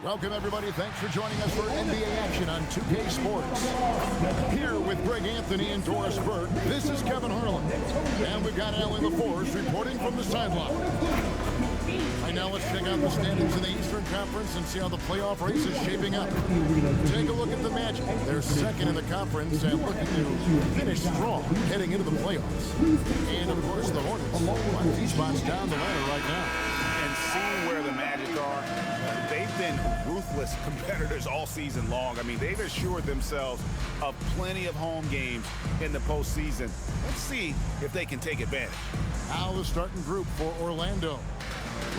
Welcome, everybody. Thanks for joining us for NBA action on 2K Sports. Here with Greg Anthony and Doris Burke, this is Kevin Harlan. And we've got Allie LaForce reporting from the sideline. Right now, let's check out the standings in the Eastern Conference and see how the playoff race is shaping up. Take a look at the Magic. They're second in the conference and looking to finish strong heading into the playoffs. And, of course, the Hornets. 1 spots down the ladder right now. And seeing where the Magic are, they've been ruthless competitors all season long. I mean, they've assured themselves of plenty of home games in the postseason. Let's see if they can take advantage. Now the starting group for Orlando.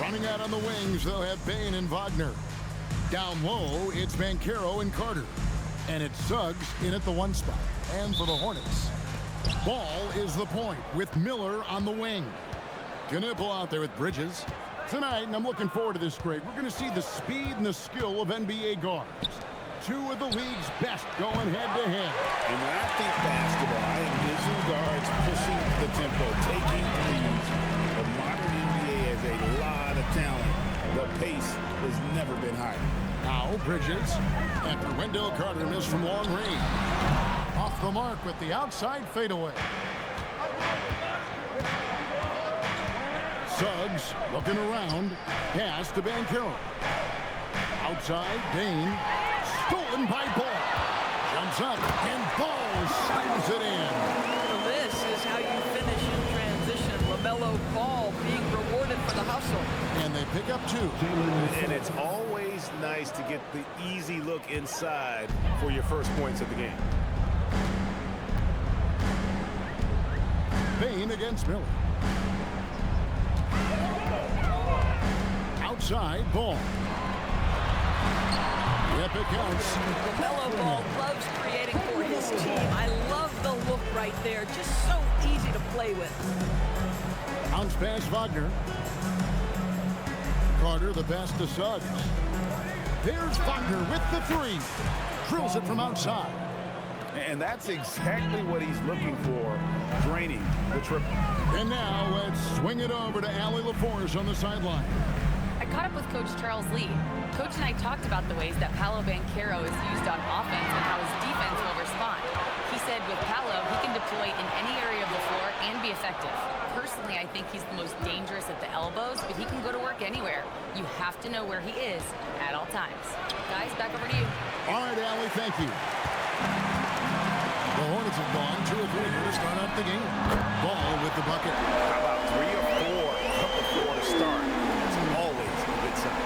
Running out on the wings, they'll have Bane and Wagner. Down low, it's Banchero and Carter. And it's Suggs in at the 1 spot. And for the Hornets, Ball is the point with Miller on the wing. Knipple out there with Bridges. Tonight, and I'm looking forward to this, Greg, we're going to see the speed and the skill of NBA guards. 2 of the league's best going head-to-head. And when I think basketball, I envision guards pushing the tempo, taking leads. The modern NBA has a lot of talent. The pace has never been higher. Now, Bridges, after Wendell Carter missed from long range. Off the mark with the outside fadeaway. Suggs looking around. Pass to Banchero. Outside, Dane. Stolen by Ball. Jumps up, and Ball slams it in. This is how you finish in transition. LaMelo Ball being rewarded for the hustle. And they pick up 2. And it's always nice to get the easy look inside for your first points of the game. Bane against Miller. Outside, Ball. Yep, it counts. LaMelo Ball loves creating for his team. I love the look right there. Just so easy to play with. Bounce pass, Wagner. Carter, the pass to Suggs. There's Wagner with the 3. Drills it from outside. And that's exactly what he's looking for, draining the triple. And now let's swing it over to Allie LaForce on the sideline. I caught up with Coach Charles Lee. Coach and I talked about the ways that Paolo Banchero is used on offense and how his defense will respond. He said with Paolo, he can deploy in any area of the floor and be effective. Personally, I think he's the most dangerous at the elbows, but he can go to work anywhere. You have to know where he is at all times. Guys, back over to you. All right, Allie, thank you. The Hornets have gone 2 of 3 here to start out the game. Ball with the bucket. How about 3 or 4? Couple 4 to start. It's always a good sign.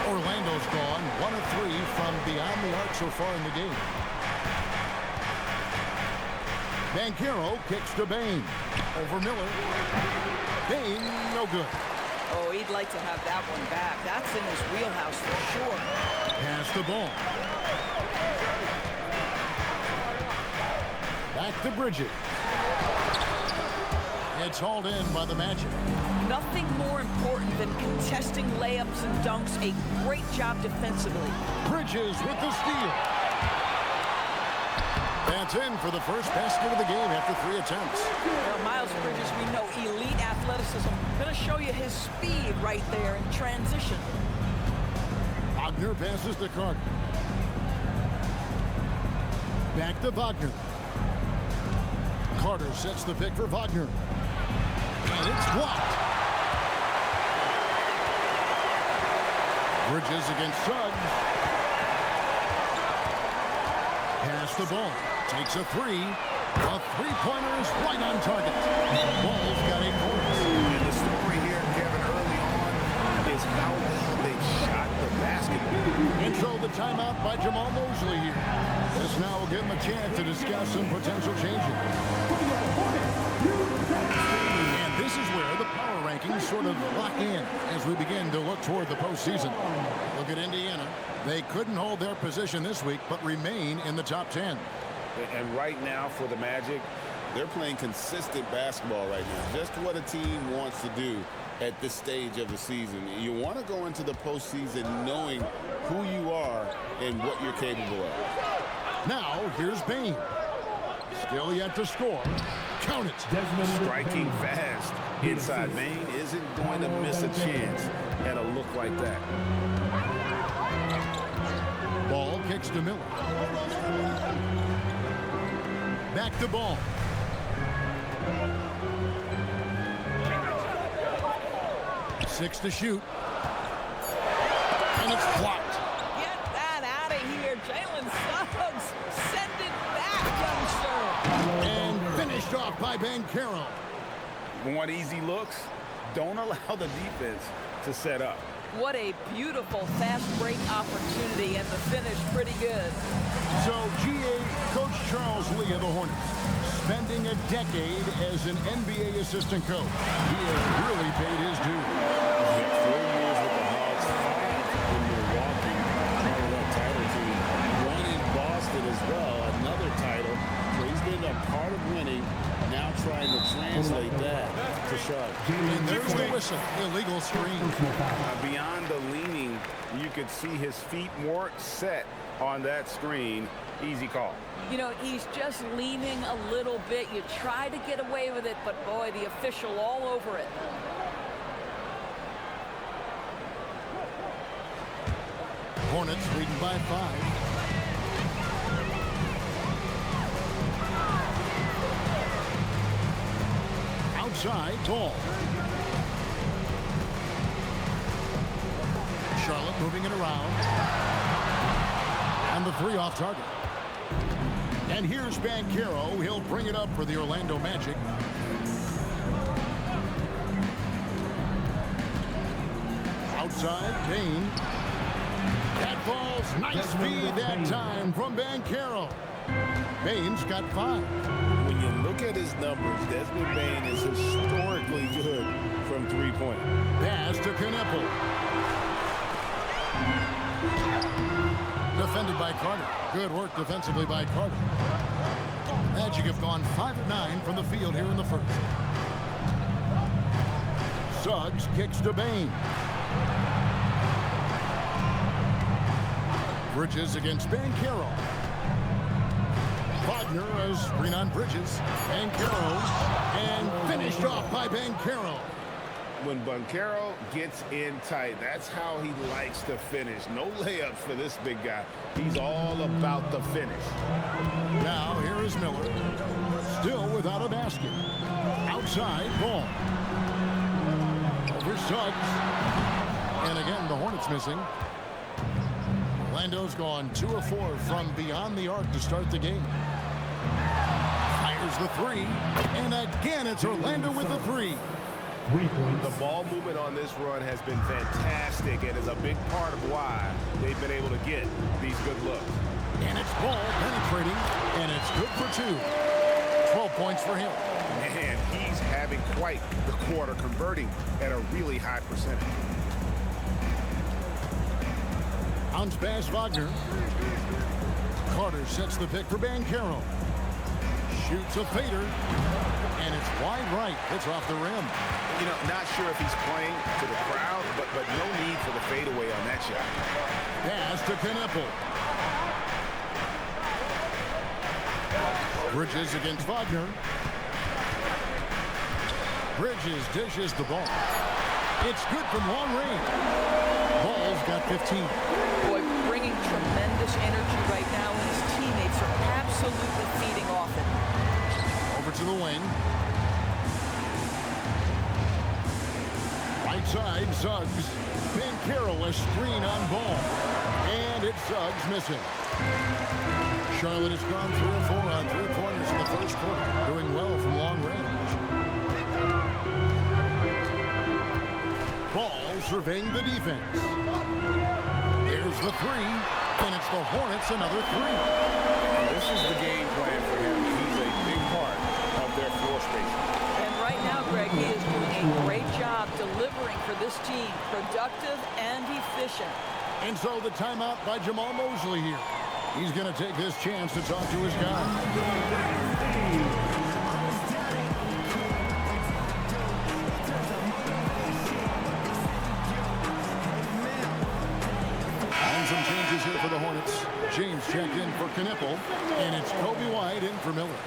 Orlando's gone 1 of 3 from beyond the arc so far in the game. Banchero kicks to Bane. Over Miller. Bane, no good. Oh, he'd like to have that one back. That's in his wheelhouse for sure. Pass the ball. Back to Bridges. It's hauled in by the Magic. Nothing more important than contesting layups and dunks. A great job defensively. Bridges with the steal. That's in for the first basket of the game after 3 attempts. Well, Miles Bridges, we know elite athleticism. Going to show you his speed right there in transition. Wagner passes to Carter. Back to Wagner. Carter sets the pick for Wagner. And it's blocked. Bridges against Suggs. Pass the ball. Takes a 3. A 3-pointer is right on target. Ball's got 8 points. And the story here, Kevin, early on is how well they shot the basketball. And so the timeout by Jamal Mosley here. This now will give him a chance to discuss some potential changes. And this is where the power rankings sort of lock in as we begin to look toward the postseason. Look at Indiana. They couldn't hold their position this week, but remain in the top 10. And right now for the Magic, they're playing consistent basketball right now. Just what a team wants to do at this stage of the season. You want to go into the postseason knowing who you are and what you're capable of. Now, here's Bane. Still yet to score. Count it. Striking fast. Inside Bane isn't going to miss a chance at a look like that. Kicks to Miller. Back to Ball. Six to shoot. And it's blocked. Get that out of here. Jalen Suggs. Send it back, youngster. And finished off by Banchero. Want easy looks? Don't allow the defense to set up. What a beautiful fast break opportunity, and the finish pretty good. So, GA, Coach Charles Lee of the Hornets, spending a decade as an NBA assistant coach. He has really paid his dues. He had 4 years with the Hawks, 5 in Milwaukee, part of that title team. 1 in Boston as well, another title. So he's been a part of winning, now trying to translate that to Charlotte. And there's the whistle. Illegal screen. Beyond the leaning, you could see his feet more set on that screen. Easy call. You know, he's just leaning a little bit. You try to get away with it, but boy, the official all over it. Hornets leading by 5. Outside, Ball. Charlotte moving it around. And the 3 off target. And here's Banchero. He'll bring it up for the Orlando Magic. Outside, Bane. That ball's nice speed that time from Banchero. Bane's got 5. When you look at his numbers, Desmond Bane is historically good from three-point. Pass to Kneppel. Defended by Carter. Good work defensively by Carter. Magic have gone 5 of 9 from the field here in the first. Suggs kicks to Bane. Bridges against Banchero. Wagner as screen on Bridges. Banchero. And finished off by Banchero. When Banchero gets in tight, that's how he likes to finish. No layups for this big guy. He's all about the finish. Now here is Miller. Still without a basket. Outside, Ball. Over Suggs. And again, the Hornets missing. Orlando's gone 2 of 4 from beyond the arc to start the game. Fires the 3. And again, it's Orlando with the 3. The ball movement on this run has been fantastic and is a big part of why they've been able to get these good looks. And it's Ball penetrating, and it's good for 2. 12 points for him. And he's having quite the quarter, converting at a really high percentage. Bounce pass, Wagner. Carter sets the pick for Banchero. Shoots a fader, and it's wide right. It's off the rim. You know, not sure if he's playing to the crowd, but no need for the fadeaway on that shot. Pass to Kneppel. Bridges against Wagner. Bridges dishes the ball. It's good from long range. Ball's got 15. Boy, bringing tremendous energy right now, and his teammates are absolutely feeding off it. Over to the wing. Right side, Suggs. Banchero a screen on Ball. And it's Suggs missing. Charlotte has gone 3 of 4 on 3-pointers in the first quarter. Doing well from long range. Ball surveying the defense. There's the 3. And it's the Hornets another 3. This is the game plan for him. He's a big part of their floor spacing. And right now, Greg, he is doing a great job delivering for this team. Productive and efficient. And so the timeout by Jamal Mosley here. He's going to take this chance to talk to his guy. And some changes here for the Hornets. James checked in for Kneppel, and it's Kobe White in for Miller.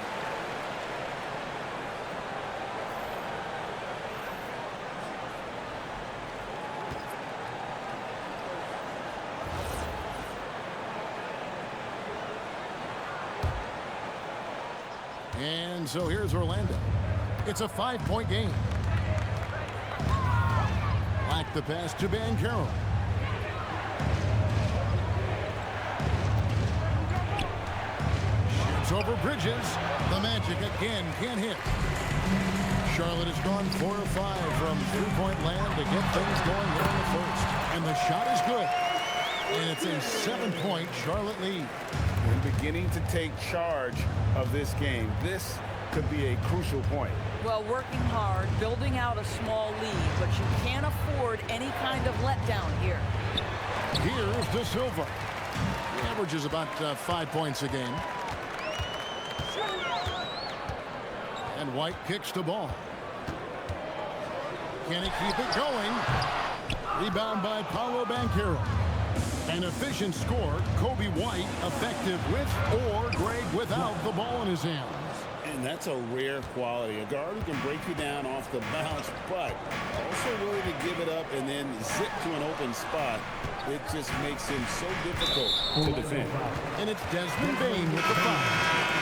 And so here's Orlando. It's a 5-point game. Like the pass to Banchero. Shoots over Bridges. The Magic again can't hit. Charlotte has gone 4 of 5 from three-point land to get things going here in the first. And the shot is good. And it's a 7-point Charlotte lead. We're beginning to take charge of this game. This could be a crucial point. Well, working hard, building out a small lead, but you can't afford any kind of letdown here. Here's De Silva. He averages about 5 points a game. And White kicks the ball. Can he keep it going? Rebound by Paolo Banchero. An efficient score. Kobe White effective with or Greg without the ball in his hands. And that's a rare quality. A guard who can break you down off the bounce, but also willing to give it up and then zip to an open spot. It just makes him so difficult to defend. And it's Desmond Bane with the foul.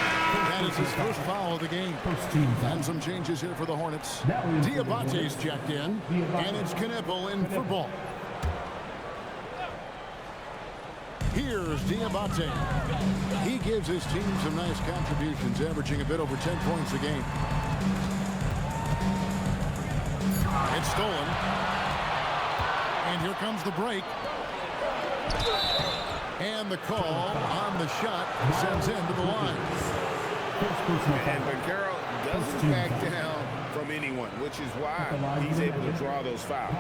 That is his first foul of the game. And some changes here for the Hornets. Diabate's checked in, and it's Knipple in for ball. Here's Diabate. He gives his team some nice contributions, averaging a bit over 10 points a game. It's stolen. And here comes the break. And the call on the shot sends him to the line. And Banchero doesn't back down from anyone, which is why he's able to draw those fouls.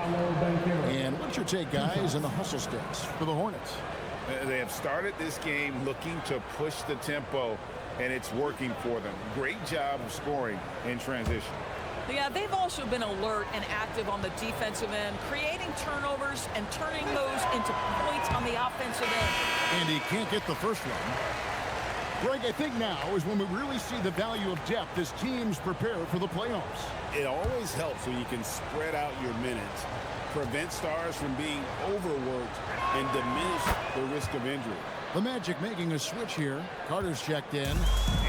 And what's your take, guys, in the hustle stats for the Hornets? They have started this game looking to push the tempo, and it's working for them. Great job of scoring in transition. Yeah, they've also been alert and active on the defensive end, creating turnovers and turning those into points on the offensive end. And he can't get the first one. Greg, I think now is when we really see the value of depth as teams prepare for the playoffs. It always helps when you can spread out your minutes, prevent stars from being overworked, and diminish the risk of injury. The Magic making a switch here. Carter's checked in.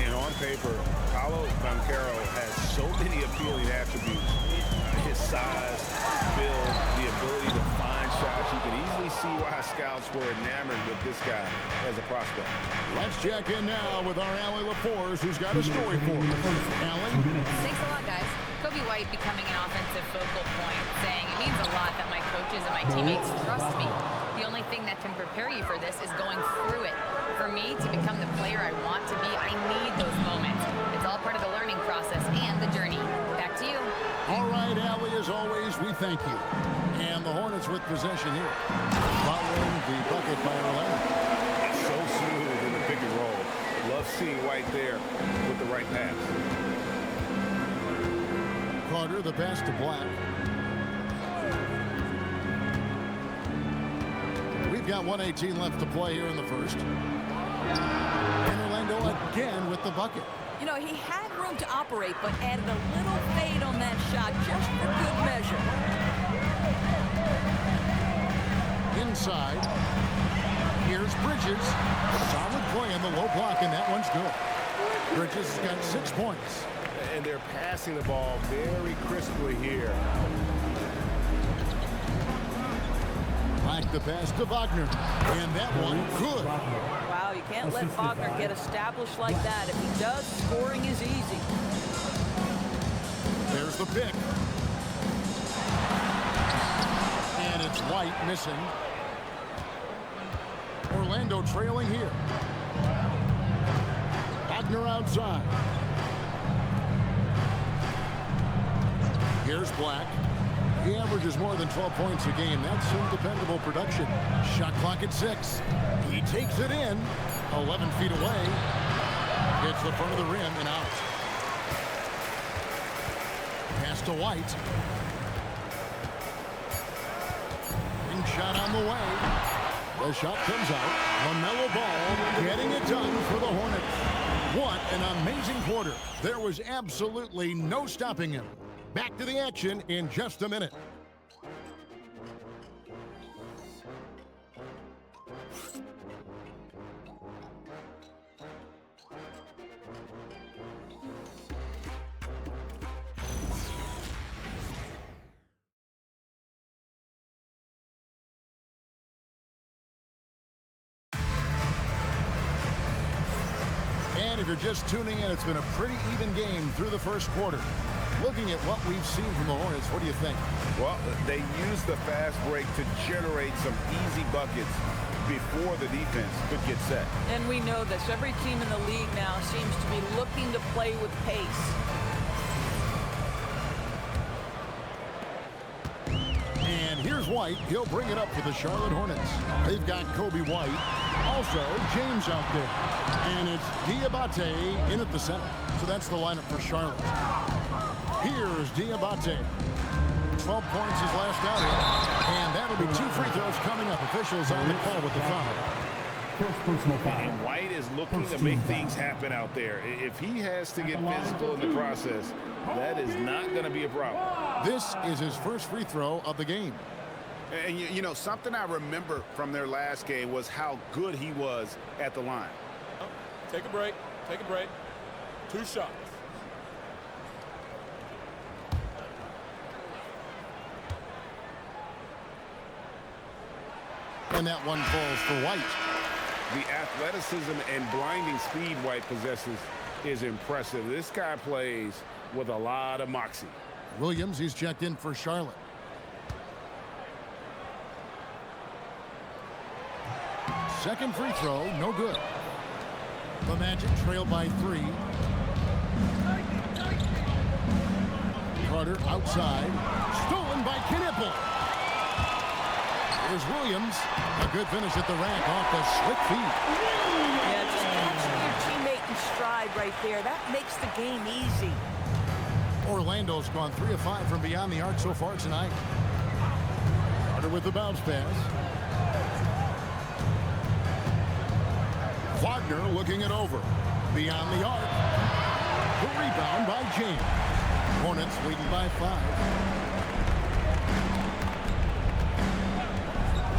And on paper, Paolo Banchero has so many appealing attributes. His size, build, the ability to find shots. You can easily see why scouts were enamored with this guy as a prospect. Let's check in now with our Allie LaForce, who's got a story for us. Allie? Thanks a lot, guys. Kobe White becoming an offensive focal point, saying it means a lot that my coaches and my teammates trust me. The only thing that can prepare you for this is going through it. For me to become the player I want to be, I need those moments. It's all part of the learning process and the journey. Back to you. All right, Allie, as always, we thank you. And the Hornets with possession here. Following the bucket by Orlando. So smooth in the pick and roll. Love seeing White there with the right pass. Carter, the pass to Black. We've got 1:18 left to play here in the first. And Orlando again with the bucket. You know, he had room to operate, but added a little fade on that shot just for good measure. Inside. Here's Bridges. Solid play on the low block, and that one's good. Bridges has got 6 points. And they're passing the ball very crisply here. Like the pass to Wagner. And that one good. Wow, you can't let Wagner get established like that. If he does, scoring is easy. There's the pick. And it's White missing. Orlando trailing here. Wagner outside. Here's Black. He averages more than 12 points a game. That's some dependable production. Shot clock at 6. He takes it in. 11 feet away. Hits the front of the rim and out. Pass to White. Ring shot on the way. The shot comes out. LaMelo Ball getting it done for the Hornets. What an amazing quarter. There was absolutely no stopping him. Back to the action in just a minute. if you're just tuning in, it's been a pretty even game through the first quarter. Looking at what we've seen from the Hornets, what do you think? Well, they used the fast break to generate some easy buckets before the defense could get set. And we know this. Every team in the league now seems to be looking to play with pace. And here's White. He'll bring it up for the Charlotte Hornets. They've got Kobe White. Also, James out there. And it's Diabate in at the center. So that's the lineup for Charlotte. Here's Diabate. 12 points his last outing. And that'll be 2 free throws coming up. Officials on the call with the foul. And White is looking to make things happen out there. If he has to get physical in the process, that is not going to be a problem. This is his first free throw of the game. And, you know, something I remember from their last game was how good he was at the line. Take a break. Take a break. 2 shots. And that one falls for White. The athleticism and blinding speed White possesses is impressive. This guy plays with a lot of moxie. Williams, he's checked in for Charlotte. Second free throw, no good. The Magic trail by 3. Carter outside. Stolen by Knipple. Here's Williams. A good finish at the rack off the slick feet. Yeah, just catching your teammate in stride right there. That makes the game easy. Orlando's gone 3 of 5 from beyond the arc so far tonight. Carter with the bounce pass. Wagner looking it over. Beyond the arc. The rebound by James. Hornets leading by 5.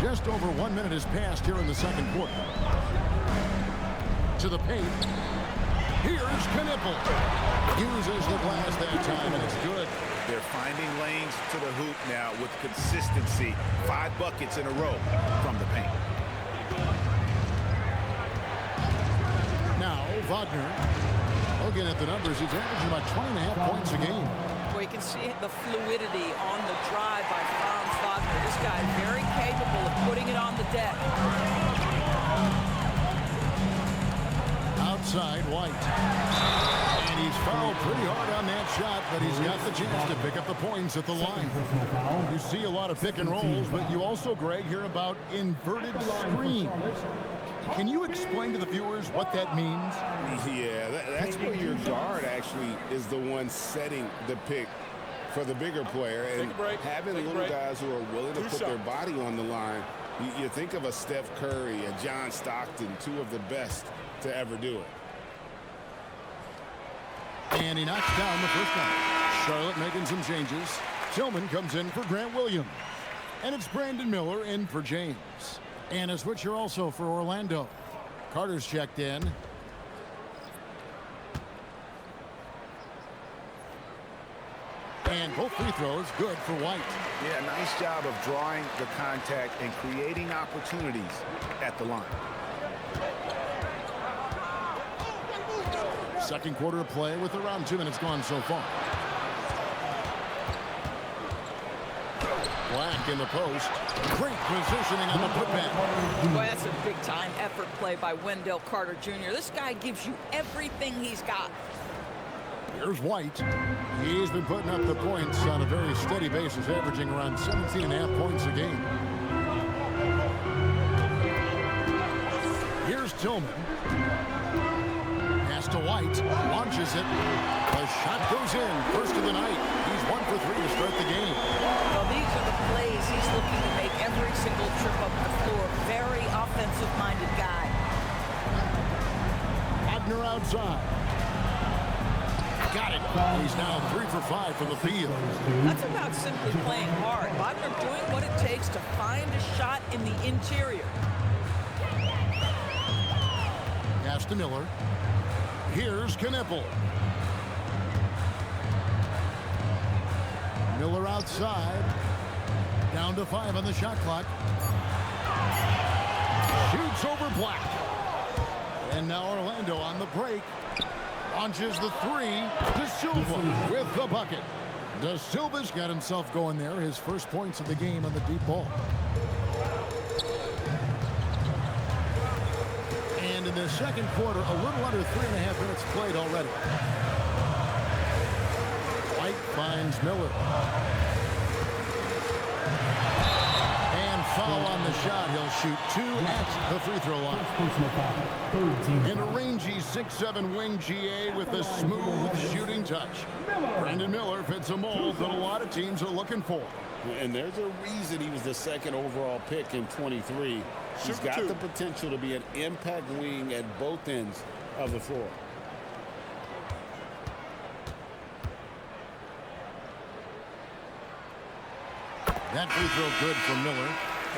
Just over 1 minute has passed here in the second quarter. To the paint. Here's Knipple. Uses the glass that time, and it's good. They're finding lanes to the hoop now with consistency. 5 buckets in a row from the paint. Now, Wagner. Looking at the numbers, he's averaging about 20.5 points a game. Well, you can see the fluidity on the drive by Franz Wagner. This guy is very capable of putting it on the deck. Outside, White. And he's fouled pretty hard on that shot, but he's got the chance to pick up the points at the line. You see a lot of pick and rolls, but you also, Greg, hear about inverted screens. Can you explain to the viewers what that means? Yeah, that's where your guard actually is the one setting the pick for the bigger player. And having little guys who are willing to put their body on the line, you think of a Steph Curry, a John Stockton, 2 of the best to ever do it. And he knocks down the first one. Charlotte making some changes. Tillman comes in for Grant Williams. And it's Brandon Miller in for James. And a switcher also for Orlando. Carter's checked in. And both free throws good for White. Yeah, nice job of drawing the contact and creating opportunities at the line. Second quarter of play with around 2 minutes gone so far. Black in the post. Great positioning on the putback. Boy, that's a big-time effort play by Wendell Carter Jr. This guy gives you everything he's got. Here's White. He's been putting up the points on a very steady basis, averaging around 17.5 points a game. Here's Tillman. Pass to White. Launches it. The shot goes in. First of the night. He's 1 for 3 to start the game. Well, these are the plays he's looking to make every single trip up the floor. Very offensive-minded guy. Wagner outside. Got it. He's now 3 for 5 from the field. That's about simply playing hard. Wagner doing what it takes to find a shot in the interior. Pass to Miller. Here's Knipple. Miller outside. Down to 5 on the shot clock. Shoots over Black. And now Orlando on the break. Launches the three. De Silva with the bucket. De Silva's got himself going there. His first points of the game on the deep ball. And in the second quarter, a little under 3.5 minutes played already. White finds Miller. And foul on the shot. He'll shoot 2 at the free throw line. In a rangy 6'7" wing GA with a smooth shooting touch. Brandon Miller fits a mold that a lot of teams are looking for. And there's a reason he was the second overall pick in 23. He's got the potential to be an impact wing at both ends of the floor. That free throw good from Miller.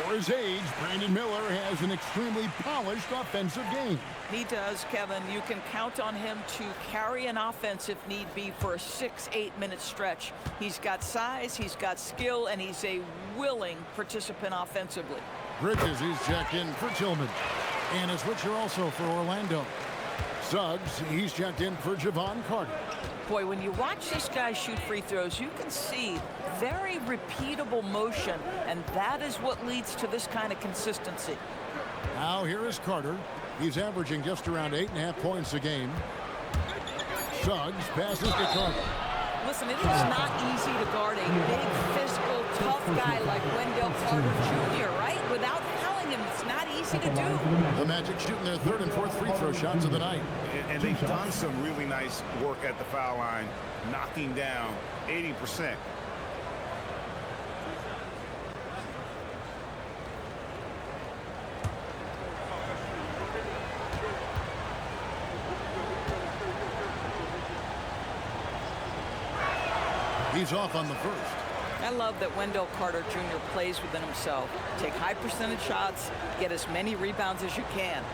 For his age, Brandon Miller has an extremely polished offensive game. He does, Kevin. You can count on him to carry an offense if need be for a 6-8 minute stretch. He's got size, he's got skill, and he's a willing participant offensively. Bridges, he's checked in for Tillman. And a switcher also for Orlando. Suggs, he's checked in for Javon Carter. Boy, when you watch this guy shoot free throws, you can see very repeatable motion, and that is what leads to this kind of consistency. Now here is Carter. He's averaging just around 8.5 points a game. Suggs passes to Carter. Listen, it is not easy to guard a big, physical, tough guy like Wendell Carter Jr., right? Without fouling him, it's not easy to do. The Magic shooting their third and fourth free throw shots of the night. And they've done some really nice work at the foul line, knocking down 80%. He's off on the first. I love that Wendell Carter Jr. plays within himself. Take high percentage shots, get as many rebounds as you can.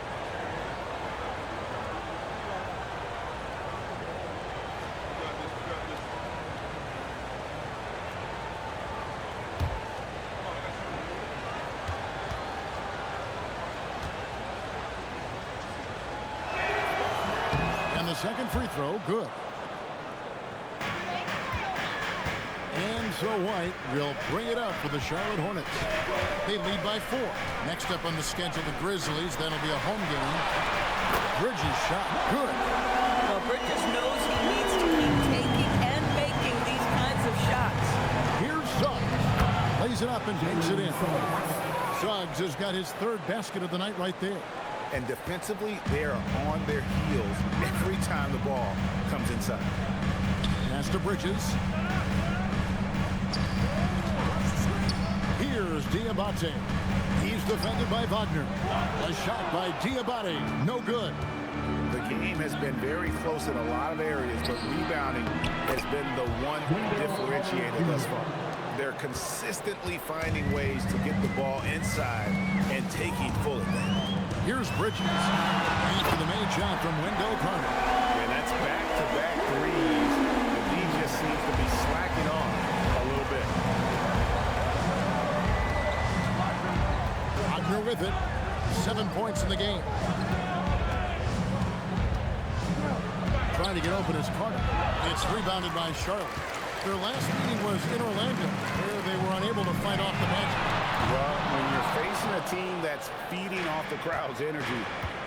And the second free throw, good. And so White will bring it up for the Charlotte Hornets. They lead by 4. Next up on the schedule, the Grizzlies. That'll be a home game. Bridges shot, good. Well, Bridges knows he needs to keep taking and making these kinds of shots. Here's Suggs. Lays it up and takes it in. Suggs has got his third basket of the night right there. And defensively, they are on their heels every time the ball comes inside. Pass to Bridges. Here's Diabate. He's defended by Wagner. A shot by Diabate. No good. The game has been very close in a lot of areas, but rebounding has been the one differentiator thus far. They're consistently finding ways to get the ball inside and taking full advantage. Here's Bridges. After the made shot from Wendell Carter. And that's back-to-back threes. The lead just seems to be slacking off a little bit. Wagner with it. 7 points in the game. Trying to get open is Carter. It's rebounded by Charlotte. Their last meeting was in Orlando, where they were unable to fight off the Magic. Well, when you're facing a team that's feeding off the crowd's energy,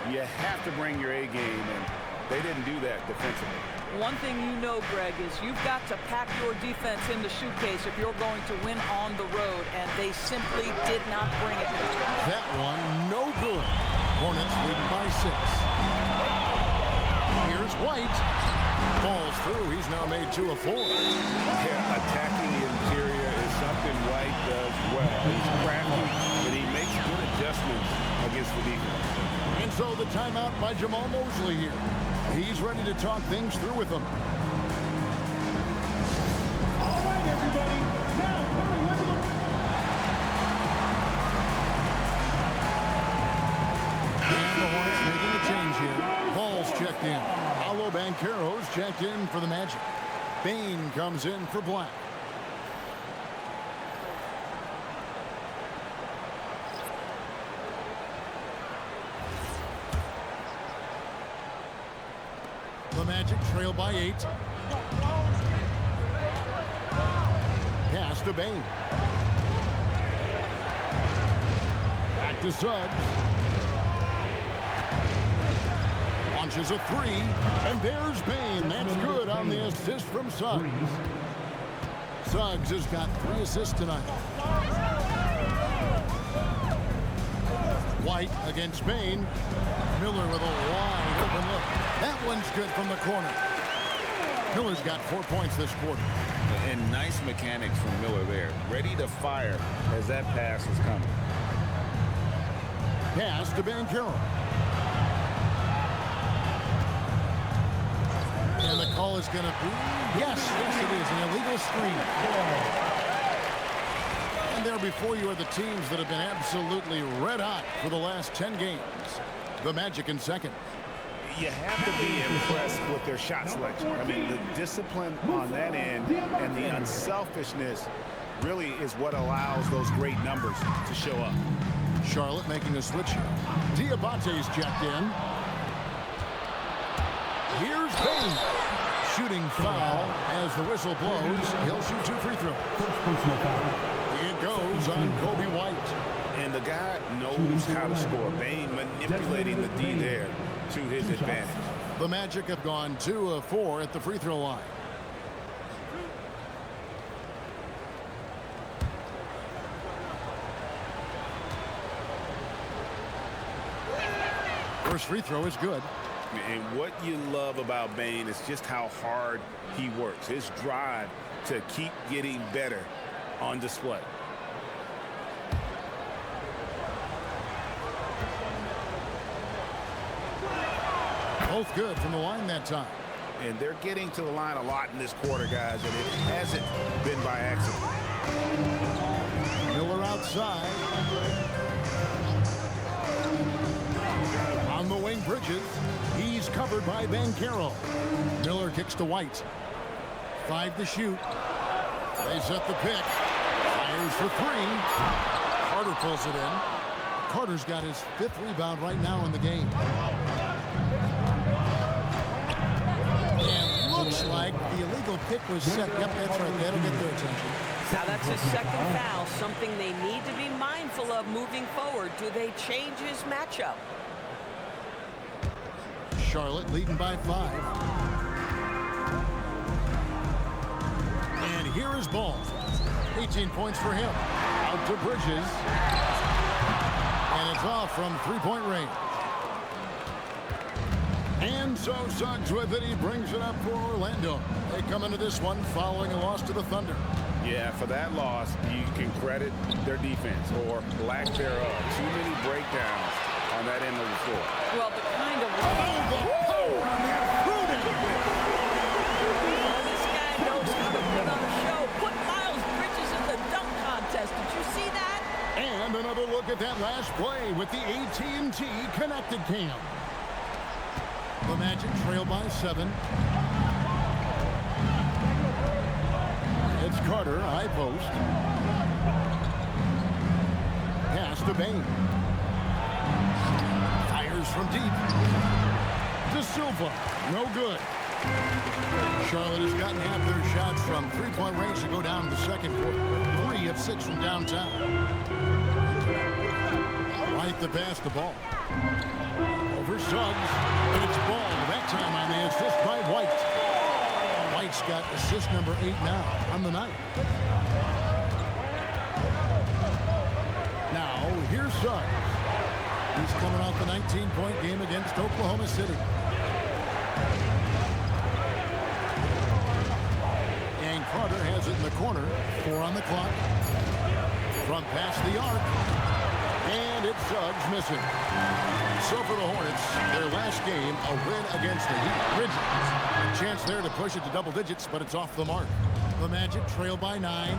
you have to bring your A game, and they didn't do that defensively. One thing you know, Greg, is you've got to pack your defense in the suitcase if you're going to win on the road, and they simply did not bring it. That one, no good. Hornets leading by 6. Here's White. Falls through. He's now made 2 of 4. Yeah, attacking the interior is something White does well. He's crafty, but he makes good adjustments against the defense. And so the timeout by Jamal Mosley here. He's ready to talk things through with them. All right, everybody. Now, and the Hornets making a change here. Ball's checked in. Paolo Banchero's checked in for the Magic. Bain comes in for Black. Magic trail by 8. Pass to Bain. Back to Suggs. Launches a 3, and there's Bain. That's good on the assist from Suggs. Suggs has got 3 assists tonight. White against Bain. Miller with a wide open look. That one's good from the corner. Miller's got 4 points this quarter. And nice mechanics from Miller there. Ready to fire as that pass is coming. Pass to Banchero. And the call is going to be, yes, it is, an illegal screen. And there before you are the teams that have been absolutely red hot for the last 10 games. The Magic in second. You have to be impressed with their shot selection. I mean, the discipline on that end and the unselfishness really is what allows those great numbers to show up. Charlotte making a switch here. Diabate's checked in. Here's Bain. Shooting foul as the whistle blows. He'll shoot 2 free throws. It goes on Kobe White. And the guy knows how to score. Bain manipulating the D there to his advantage. The Magic have gone 2 of 4 at the free throw line. First free throw is good. And what you love about Bain is just how hard he works. His drive to keep getting better on display. Both good from the line that time. And they're getting to the line a lot in this quarter, guys, and it hasn't been by accident. Miller outside. On the wing, Bridges. He's covered by Banchero. Miller kicks to White. 5 to shoot. They set the pick. Fires for 3. Carter pulls it in. Carter's got his 5th rebound right now in the game. And looks like the illegal pick was set. Yep, that's right. That'll get their attention. Now that's his 2nd foul, something they need to be mindful of moving forward. Do they change his matchup? Charlotte leading by 5. And here is Ball. 18 points for him. Out to Bridges. And it's off from 3-point range. And so Suggs with it. He brings it up for Orlando. They come into this one following a loss to the Thunder. Yeah, for that loss, you can credit their defense or lack thereof. Too many breakdowns on that end of the floor. Well, the kind of... This guy knows how to put on a show. Put Miles Bridges in the dunk contest. Did you see that? And another look at that last play with the AT&T connected cam. The Magic trail by 7. It's Carter, high post. Pass to Bain. Fires from deep. De Silva, no good. Charlotte has gotten half their shots from 3-point range to go down in the second quarter. 3 of 6 from downtown. Right to pass the ball. Over Suggs, and it's Ball. That time on the assist by White. White's got assist number 8 now on the night. Now, here's Suggs. He's coming off the 19-point game against Oklahoma City. And Carter has it in the corner. 4 on the clock. From past the arc. And it's Suggs missing. So for the Hornets, their last game, a win against the Heat. Bridges. A chance there to push it to double digits, but it's off the mark. The Magic trail by 9.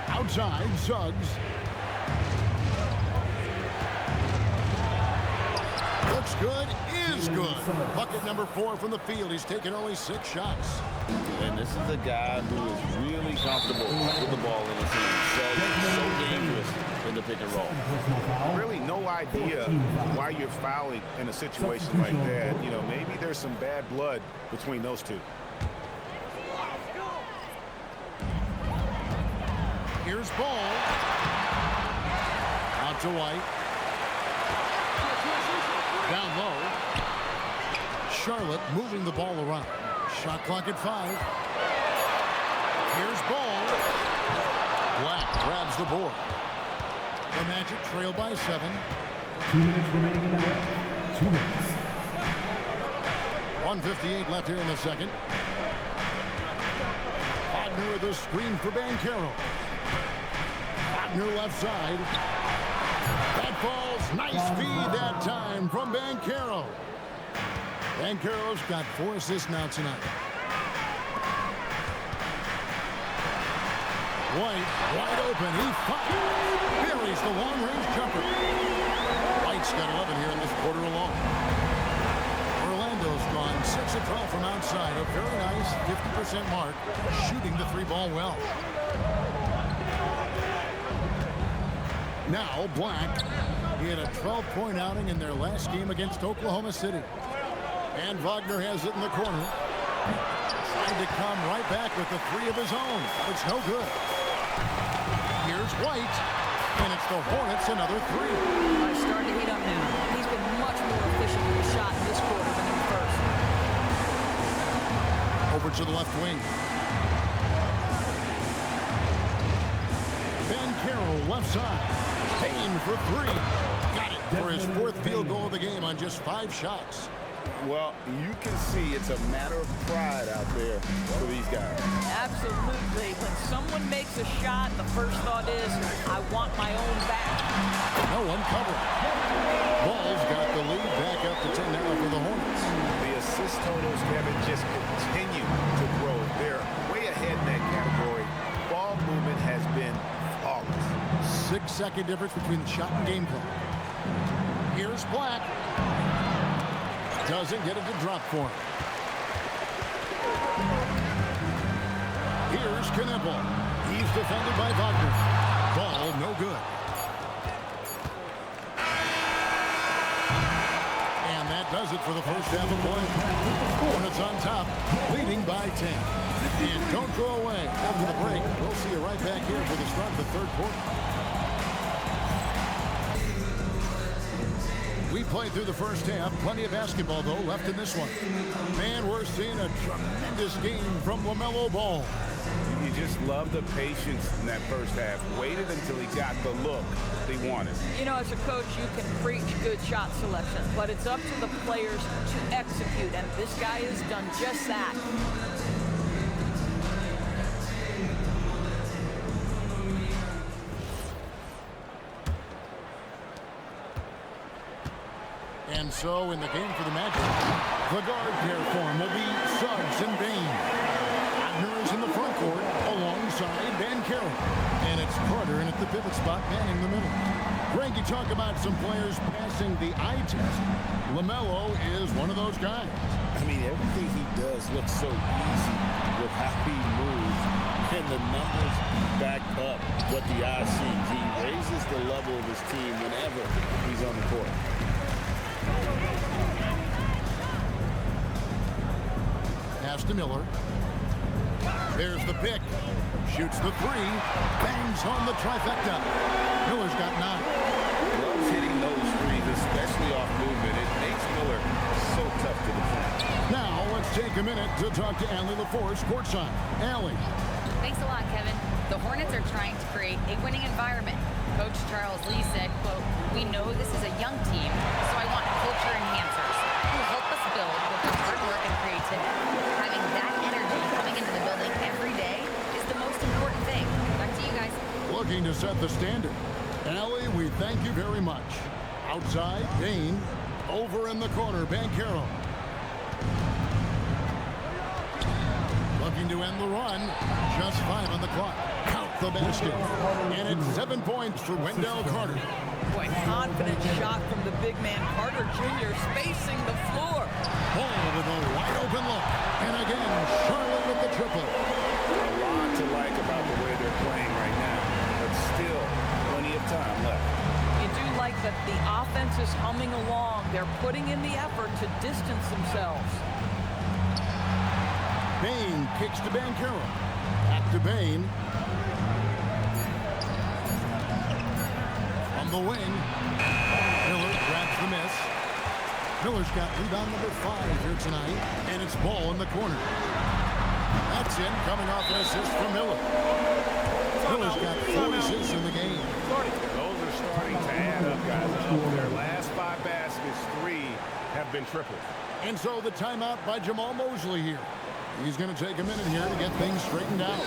Outside, Suggs. Looks good, is good. Bucket number 4 from the field. He's taken only 6 shots. And this is a guy who is really comfortable with the ball in his hands. So dangerous in the pick pick and roll. Really no idea why you're fouling in a situation like that. You know, maybe there's some bad blood between those two. Here's ball. Out to White. Down low. Charlotte moving the ball around. Shot clock at 5. Here's ball. Black grabs the board. The Magic trail by 7. 2 minutes remaining in the half. 2 minutes. 1:58 left here in the second. Wagner with a screen for Banchero. Wagner left side. That falls. Nice feed that time from Banchero. Banchero's got 4 assists now tonight. White wide open. He buries the long-range jumper. White's got 11 here in this quarter alone. Orlando's gone 6 of 12 from outside. A very nice 50% mark, shooting the 3-ball well. Now Black. He had a 12-point outing in their last game against Oklahoma City. And Wagner has it in the corner. Trying to come right back with the 3 of his own. It's no good. Here's White. And it's the Hornets another 3. I started to heat up now. He's been much more efficient with the shot in this quarter than in the first. Over to the left wing. Banchero left side. Payne for 3. Got it for his 4th field goal of the game on just 5 shots. Well, you can see it's a matter of pride out there for these guys. Absolutely. When someone makes a shot, the first thought is, I want my own back. No one covering. Ball's got the lead back up to 10 now for the Hornets. The assist totals, Kevin, just continue to grow. They're way ahead in that category. Ball movement has been flawless. 6-second difference between the shot and game clock. Here's Black. Doesn't get it to drop for him. Here's Knipple. He's defended by Wagner. Ball no good. And that does it for the first half of play. Hornets on top, leading by 10. And don't go away. After the break, we'll see you right back here for the start of the 3rd quarter. We played through the first half. Plenty of basketball, though, left in this one. Man, we're seeing a tremendous game from LaMelo Ball. You just love the patience in that first half. Waited until he got the look they wanted. You know, as a coach, you can preach good shot selection, but it's up to the players to execute, and this guy has done just that. And so in the game for the Magic, the guard pair form will be Suggs and Bane. Wagner is in the front court alongside Banchero. And it's Carter in at the pivot spot, manning the middle. Greg, you talk about some players passing the eye test. LaMelo is one of those guys. I mean, everything he does looks so easy with how he moves. And the numbers back up what the eye sees. He raises the level of his team whenever he's on the court. Pass to Miller. There's the pick. Shoots the 3. Bangs on the trifecta. Miller's got 9. Loves hitting those threes, especially off movement. It makes Miller so tough to defend. Now let's take a minute to talk to Allie LaForce courtside. Allie. Thanks a lot, Kevin. The Hornets are trying to create a winning environment. Coach Charles Lee said, quote, "We know this is a young team, so I want culture enhancers who help us build with their hard work and creativity. Having that energy coming into the building every day is the most important thing." Back to you guys. Looking to set the standard. Allie, we thank you very much. Outside, Payne. Over in the corner, Banchero. Looking to end the run. Just 5 on the clock. Count the basket. And it's 7 points for Wendell Carter. Boy, confident shot from the big man, Carter Jr. spacing the floor. Ball with a wide open look. And again, Charlotte with the triple. A lot to like about the way they're playing right now, but still plenty of time left. defense is humming along. They're putting in the effort to distance themselves. Bain kicks to Banchero. Back to Bain. From the wing. Miller grabs the miss. Miller's got rebound number 5 here tonight. And it's Ball in the corner. That's in, coming off an assist from Miller. Miller's got 4 assists in the game. Those are starting to add up, guys. Over their last 5 baskets, 3 have been triples. And so the timeout by Jamal Mosley here. He's going to take a minute here to get things straightened out.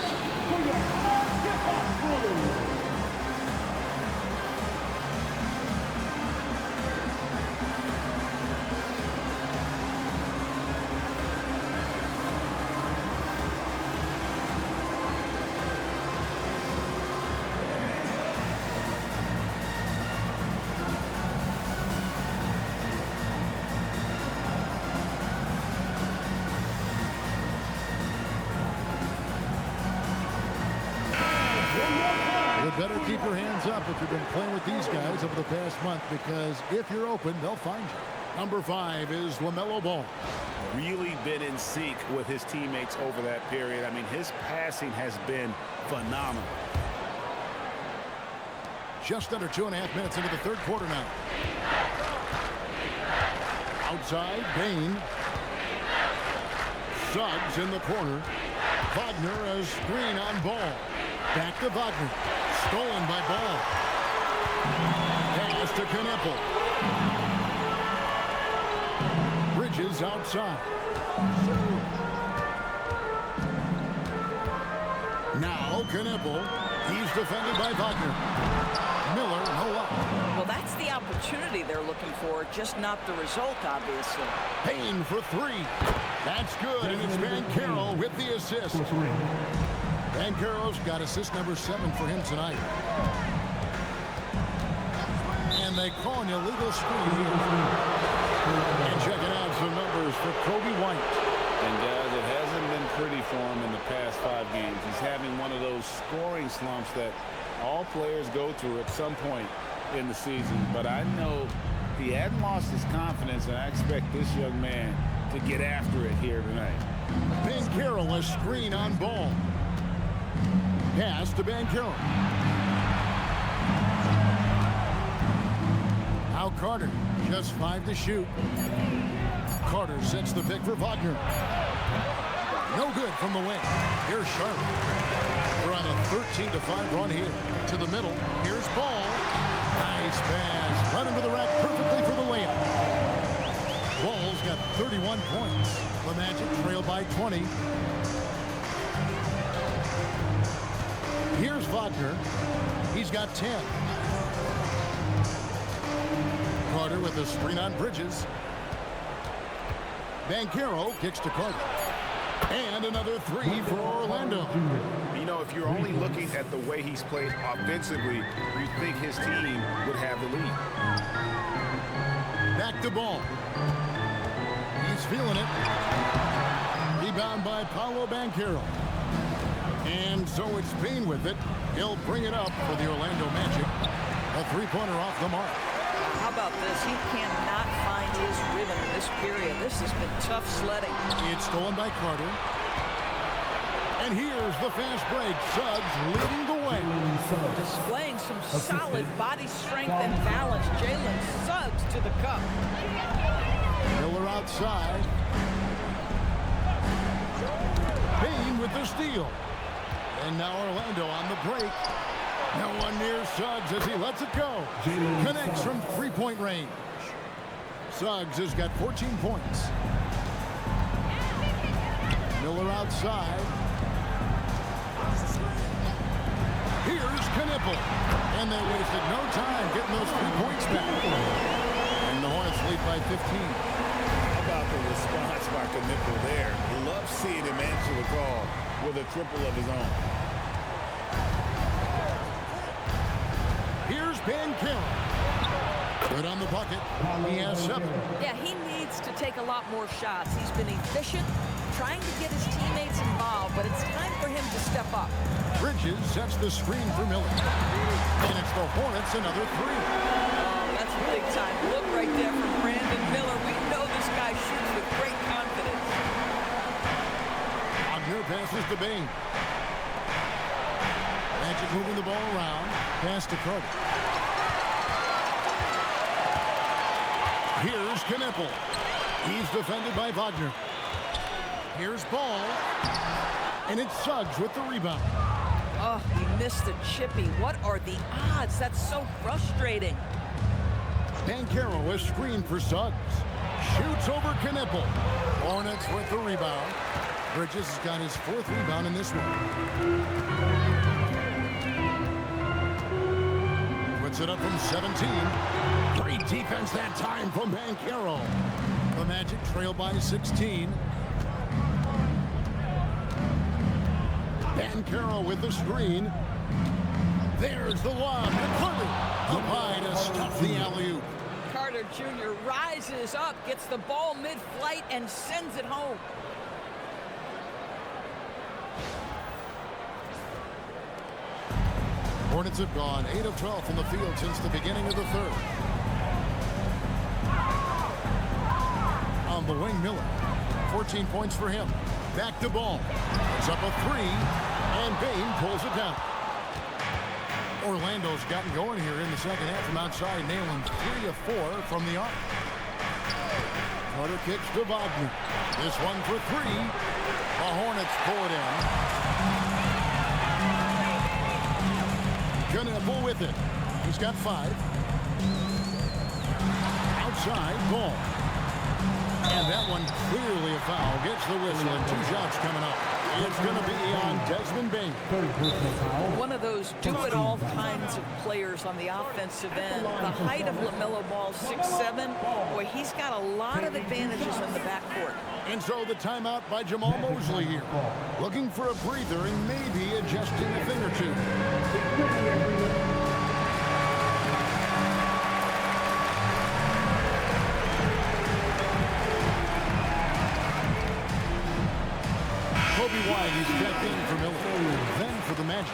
Better keep your hands up if you've been playing with these guys over the past month, because if you're open, they'll find you. Number 5 is LaMelo Ball. Really been in sync with his teammates over that period. I mean, his passing has been phenomenal. Just under 2.5 minutes into the third quarter now. Outside, Bain. Suggs in the corner. Wagner a screen on Ball. Back to Wagner. Stolen by Ball. Pass to Kneppel. Bridges outside. Now Kneppel. He's defended by Wagner. Miller, no up. Well, that's the opportunity they're looking for, just not the result, obviously. Payne for 3. That's good, and it's Banchero with the assist. Banchero's got assist number 7 for him tonight. And they call an illegal screen here. And checking out some numbers for Kobe White. And guys, it hasn't been pretty for him in the past 5 games. He's having one of those scoring slumps that all players go through at some point in the season. But I know he hadn't lost his confidence, and I expect this young man to get after it here tonight. Banchero a screen on Ball. Pass to Banchero. Now Carter, just 5 to shoot. Carter sets the pick for Wagner. No good from the wing. Here's Sharp. We're on a 13-5 run here. To the middle. Here's Ball. Nice pass. Right into the rack perfectly for the layup. Ball's got 31 points. The Magic trail by 20. Here's Wagner. He's got 10. Carter with a screen on Bridges. Banchero kicks to Carter. And another 3 for Orlando. You know, if you're only looking at the way he's played offensively, you think his team would have the lead. Back to Ball. He's feeling it. Rebound by Paolo Banchero. And so it's Payne with it. He'll bring it up for the Orlando Magic. A 3-pointer off the mark. How about this? He cannot find his rhythm in this period. This has been tough sledding. It's stolen by Carter. And here's the fast break. Suggs leading the way. Displaying some solid body strength and balance. Jalen Suggs to the cup. Miller outside. Payne with the steal. And now Orlando on the break. No one near Suggs as he lets it go. Connects from 3-point range. Suggs has got 14 points. Miller outside. Here's Kneppel. And they wasted no time getting those 3 points back. And the Hornets lead by 15. How about the response by Kneppel there? Love seeing him answer the call with a triple of his own. Here's Banchero. Good on the bucket. He has 7. Yeah, he needs to take a lot more shots. He's been efficient, trying to get his teammates involved, but it's time for him to step up. Bridges sets the screen for Miller. And it's the Hornets another 3. That's big time. Look right there from Brandon Miller. We know this guy shoots with great confidence. Wagner passes to Bain. Magic moving the ball around. Pass to Carter. Here's Kneppel. He's defended by Wagner. Here's Ball. And it's Suggs with the rebound. Oh, he missed the chippy. What are the odds? That's so frustrating. Banchero is screened for Suggs. Shoots over Kneppel. Hornets with the rebound. Bridges has got his 4th rebound in this one. Puts it up from 17. Great defense that time from Banchero. The Magic trail by 16. Banchero with the screen. There's the lob. Carter up high to stuff the alley-oop. Carter Jr. rises up, gets the ball mid-flight, and sends it home. Hornets have gone 8 of 12 from the field since the beginning of the 3rd. On the wing, Miller. 14 points for him. Back to Ball. It's up a 3, and Bain pulls it down. Orlando's gotten going here in the second half from outside, nailing 3 of 4 from the arc. Carter kicks to Wagner. This one for 3. The Hornets pull it in. Kneppel with it. He's got 5. Outside, Ball. And that one clearly a foul. Gets the whistle and 2 shots coming up. It's going to be on Desmond Bain. One of those do-it-all kinds of players on the offensive end. The height of LaMelo Ball, 6'7". Boy, he's got a lot of advantages in the backcourt. And so the timeout by Jamal Mosley here. Looking for a breather and maybe adjusting a thing or two. Kobe White, he's checked in for Miller. Then for the Magic.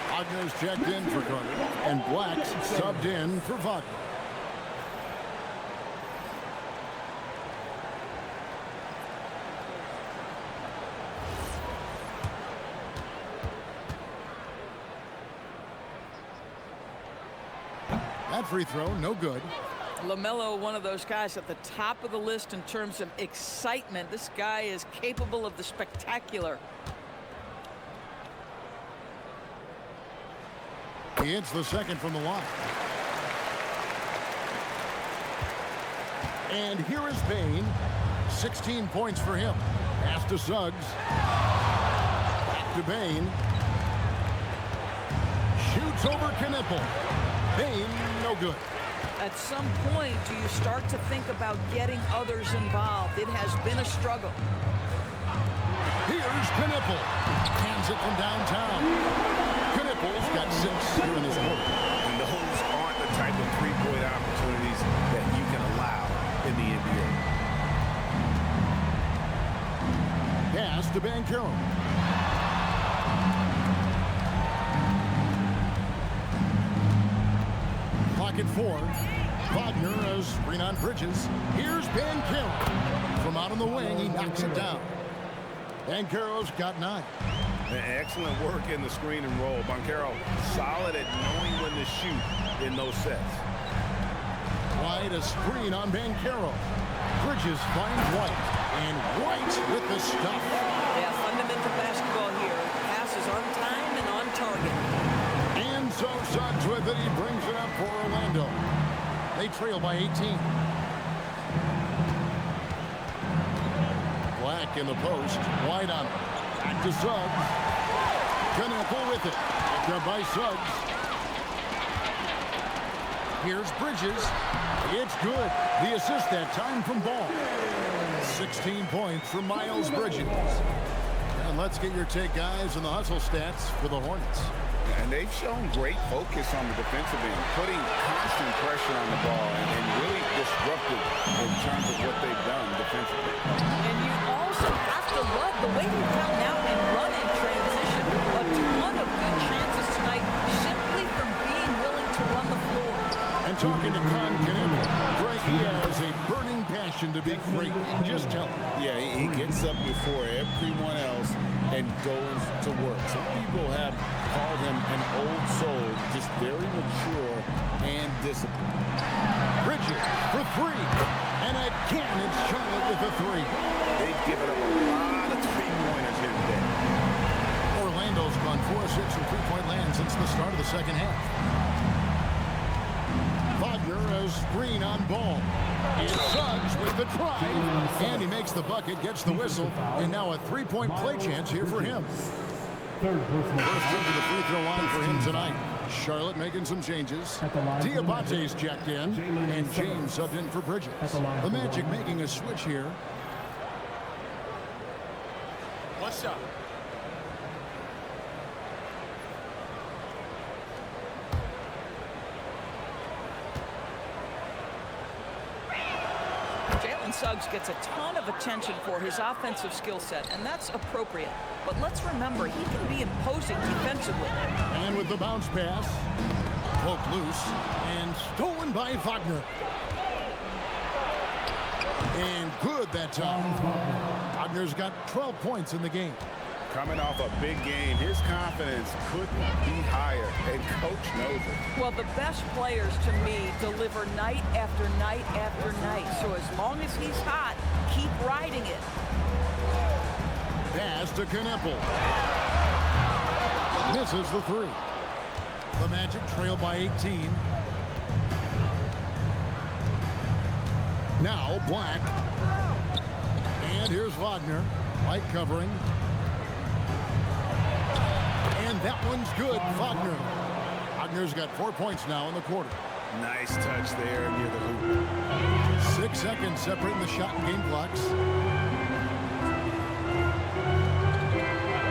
Wagner's checked in for Carter. And Black's subbed in for Wagner. That free throw, no good. LaMelo, one of those guys at the top of the list in terms of excitement. This guy is capable of the spectacular. He hits the second from the line. And here is Bain. 16 points for him. Pass to Suggs. Back to Bain. Shoots over Kneppel. Bain, no good. At some point, do you start to think about getting others involved? It has been a struggle. Here's Kneppel. Hands it from downtown. Kneppel's got 6 here in this quarter. And those aren't the type of three-point opportunities that you can allow in the NBA. Pass to Banchero. Clock at 4. Wagner a screen on Bridges. Here's Banchero. From out on the wing, he knocks it down. Banchero's got 9. Excellent work in the screen and roll. Banchero solid at knowing when to shoot in those sets. White a screen on Banchero. Bridges finds White. And White with the stuff. Yeah, fundamental basketball here. Passes on time and on target. And so Suggs with it. He brings it up for Orlando. They trail by 18. Black in the post. White on it. Back to Suggs. Kneppel with it. Picked up by Suggs. Here's Bridges. It's good. The assist that time from Ball. 16 points from Miles Bridges. And let's get your take, guys, on the hustle stats for the Hornets. And they've shown great focus on the defensive end, putting constant pressure on the ball and really disruptive in terms of what they've done defensively. And you also have to love the way they come out and run in transition. A ton of good chances tonight simply from being willing to run the floor. And And talking to Con Canelo, Greg, he has a burning passion to be great. Just tell him. Yeah, he gets up before everyone else and goes to work. Some people have called him an old soul, just very mature and disciplined. Bridges for three. And again, it's Charlotte with a three. They've given up a lot of three-pointers here today. Orlando's gone 4 of 6 from three-point land since the start of the second half. Wagner has Green on ball. And Suggs with the drive. And he makes the bucket, gets the whistle, and now a three-point play chance here for him. Third personal First foul. into the free throw line for him tonight. Charlotte making some changes. Diabate's checked in, and James subbed in for Bridges. The Magic making a switch here. One shot. Jalen Suggs gets a ton of attention for his offensive skill set, and that's appropriate. But let's remember, he can be imposing defensively. And with the bounce pass, poked loose and stolen by Wagner. And good that time. Wagner's got 12 points in the game. Coming off a big game, his confidence couldn't be higher, and Coach knows it. Well, the best players, to me, deliver night after night after night. So as long as he's hot, keep riding it. Pass to Kneppel. Misses the three. The Magic trail by 18. Now Black. And here's Wagner. Light covering. And that one's good. Wagner. Wagner's got 4 points now in the quarter. Nice touch there near the hoop. 6 seconds separating the shot and game clocks.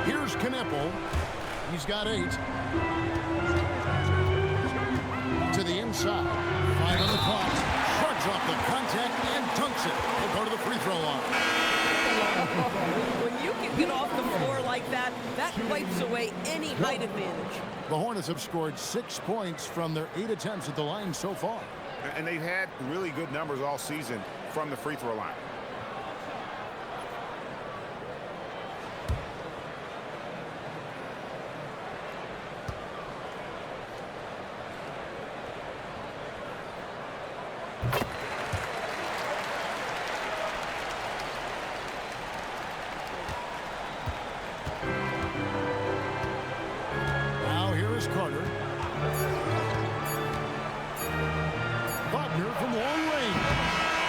Here's Kneppel. He's got 8. To the inside. 5 on the clock. Shrugs off the contact and dunks it. He'll go to the free throw line. When you can get off the floor like that, that wipes away any height advantage. The Hornets have scored 6 points from their 8 attempts at the line so far. And they've had really good numbers all season from the free throw line. Now here is Carter. Wagner from long range.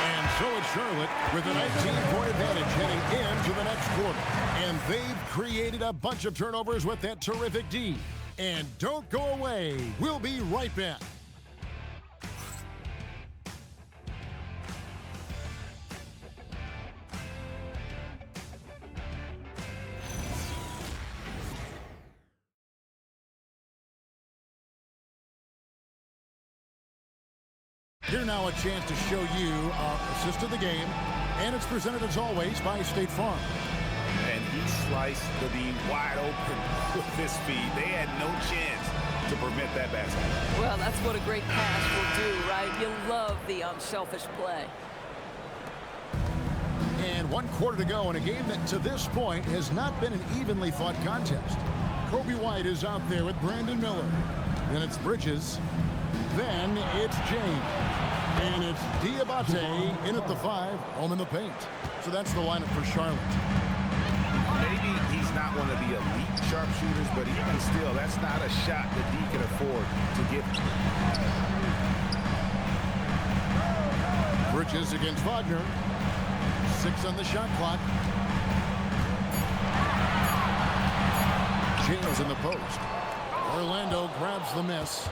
And so it's Charlotte with a 19-point advantage heading into the next quarter. And they've created a bunch of turnovers with that terrific D. And don't go away. We'll be right back. Here now a chance to show you our assist of the game, and it's presented as always by State Farm. And he sliced the D wide open with his speed. They had no chance to prevent that basket. Well, that's what a great pass will do, right? You love the unselfish play. And 1 quarter to go in a game that to this point has not been an evenly fought contest. Kobe White is out there with Brandon Miller. Then it's Bridges. Then it's James. And it's Diabate in at the 5, home in the paint. So that's the lineup for Charlotte. Maybe he's not one of the elite sharpshooters, but even still, that's not a shot that he can afford to give. Bridges against Wagner. 6 on the shot clock. James in the post. Orlando grabs the miss.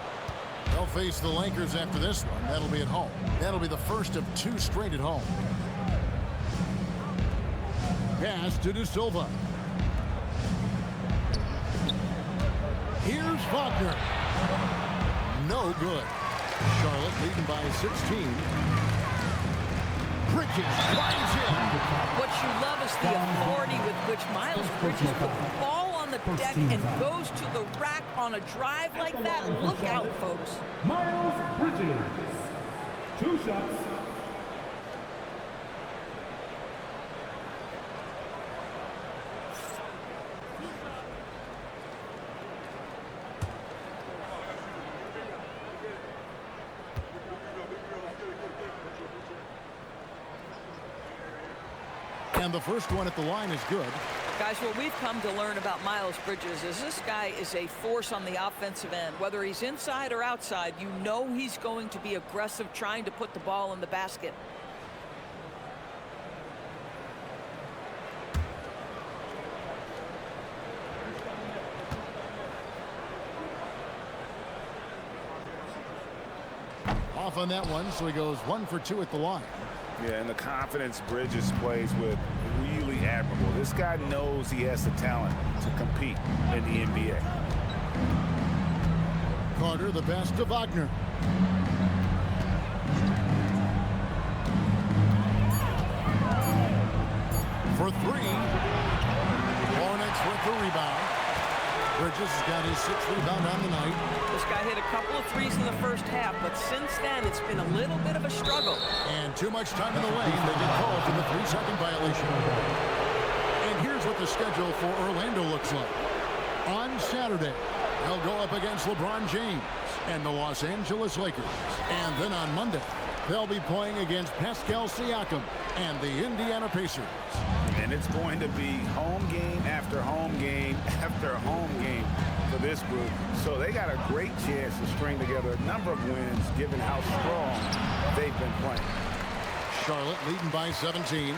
They'll face the Lakers after this one. That'll be at home. That'll be the first of 2 straight at home. Pass to De Silva. Here's Wagner. No good. Charlotte leading by 16. Bridges drives in. What you love is the authority with which Miles Bridges put the ball on the deck and goes to the rack on a drive like that. Look out, folks. Miles Bridges. 2 shots. And the first one at the line is good. Guys, what we've come to learn about Miles Bridges is this guy is a force on the offensive end. Whether he's inside or outside, you know he's going to be aggressive trying to put the ball in the basket. Off on that one, so he goes 1 for 2 at the line. Yeah, and the confidence Bridges plays with, really admirable. This guy knows he has the talent to compete in the NBA. Carter, the pass to Wagner. For 3. Hornets with the rebound. Bridges has got his 6th rebound on the night. This guy hit a couple of threes in the first half, but since then it's been a little bit of a struggle. And too much time in the lane. They get called for the 3-second violation. And here's what the schedule for Orlando looks like. On Saturday, they'll go up against LeBron James and the Los Angeles Lakers. And then on Monday, they'll be playing against Pascal Siakam and the Indiana Pacers. And it's going to be home game after home game after home game for this group. So they got a great chance to string together a number of wins given how strong they've been playing. Charlotte leading by 17.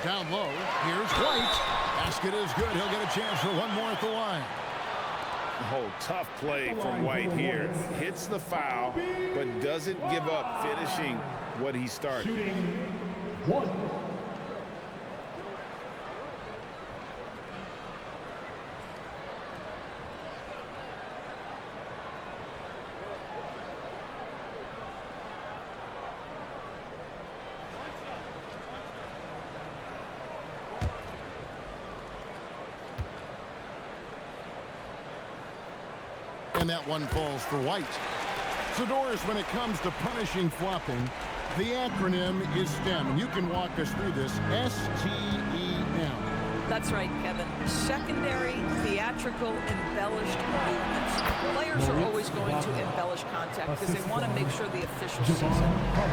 Down low, here's White. Basket is good. He'll get a chance for one more at the line. Oh, tough play from White here. Hits the foul, but doesn't give up finishing what he started. Shooting 1. And that one falls for White. So, Doris, when it comes to punishing flopping, the acronym is STEM. And you can walk us through this. S-T-E-M. That's right, Kevin. Secondary, theatrical, embellished movements. Players are always going to embellish contact because they want to make sure the official sees it.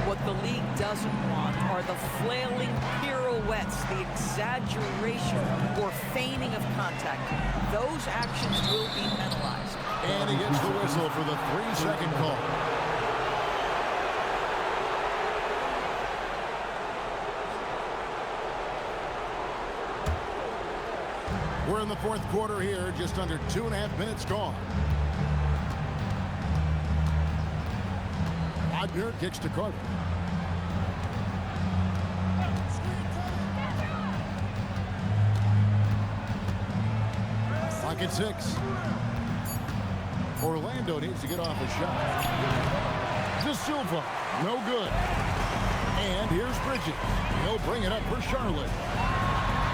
What the league doesn't want are the flailing pirouettes, the exaggeration or feigning of contact. Those actions will be penalized. And he gets the whistle for the 3-second call. We're in the fourth quarter here, just under 2.5 minutes gone. Wagner kicks to Carter. Clock at 6. Orlando needs to get off a shot. De Silva, no good. And here's Bridges. He'll bring it up for Charlotte.